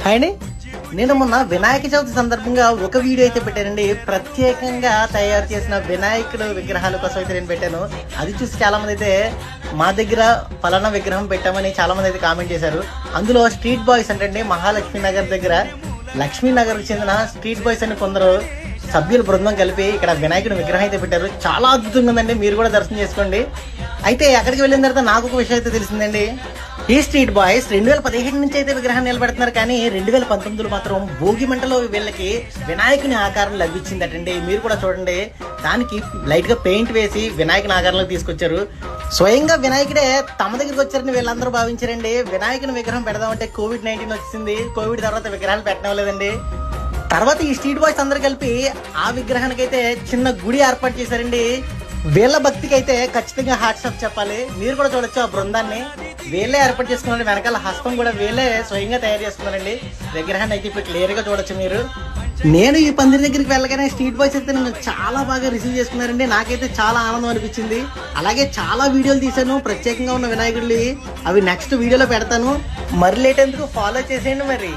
Hi అండి, నేను మొన్న వినాయక చవితి సందర్భంగా ఒక వీడియో అయితే పెట్టానండి. ప్రత్యేకంగా తయారు చేసిన వినాయకుడు విగ్రహాల కోసం అయితే నేను పెట్టాను. అది చూసి చాలా మంది అయితే మా దగ్గర ఫలానా విగ్రహం పెట్టామని చాలా మంది అయితే కామెంట్ చేశారు. అందులో స్ట్రీట్ బాయ్స్ అంటే మహాలక్ష్మి నగర్ దగ్గర లక్ష్మీనగర్కి చెందిన స్ట్రీట్ బాయ్స్ అని కొందరు సభ్యుల బృందం కలిపి ఇక్కడ వినాయకుడి విగ్రహం అయితే పెట్టారు. చాలా అద్భుతంగా ఉందండి, మీరు కూడా దర్శనం చేసుకోండి. అయితే అక్కడికి వెళ్ళిన తర్వాత నాకు ఒక విషయం అయితే తెలిసిందండి. ఈ స్ట్రీట్ బాయ్స్ 2017 నుంచి అయితే విగ్రహాన్ని నిలబెడుతున్నారు, కానీ 2019లో మాత్రం భోగి మంటలో వీళ్ళకి వినాయకుని ఆకారం లభించిందటండి. మీరు కూడా చూడండి, దానికి లైట్ గా పెయింట్ వేసి వినాయకుని ఆకారంలో తీసుకొచ్చారు. స్వయంగా వినాయకుడే తమ దగ్గరికి వచ్చారని వీళ్ళందరూ భావించారండి. వినాయకుని విగ్రహం పెడదామంటే COVID-19 వచ్చింది. కోవిడ్ తర్వాత విగ్రహాలు పెట్టడం లేదండి. తర్వాత ఈ స్ట్రీట్ బాయ్స్ అందరు కలిపి ఆ విగ్రహానికి అయితే చిన్న గుడి ఏర్పాటు చేశారండి. వీళ్ళ భక్తికి అయితే ఖచ్చితంగా హాట్స్ ఆఫ్ చెప్పాలి. మీరు కూడా చూడొచ్చు ఆ బృందాన్ని. వీళ్ళే ఏర్పాటు చేసుకున్నారు, వెనకాల హస్తం కూడా వీళ్ళే స్వయంగా తయారు చేసుకున్నారండి. విగ్రహాన్ని అయితే ఇప్పుడు క్లియర్ గా చూడొచ్చు మీరు. నేను ఈ పందిరి దగ్గరికి వెళ్ళగానే స్ట్రీట్ బాయ్స్ అయితే నన్ను చాలా బాగా రిసీవ్ చేసుకున్నారండి. నాకైతే చాలా ఆనందం అనిపించింది. అలాగే చాలా వీడియోలు తీశాను ప్రత్యేకంగా ఉన్న వినాయకుడివి. అవి నెక్స్ట్ వీడియోలో పెడతాను. మరి లేట్ ఎందుకు, ఫాలో చేసేయండి మరి.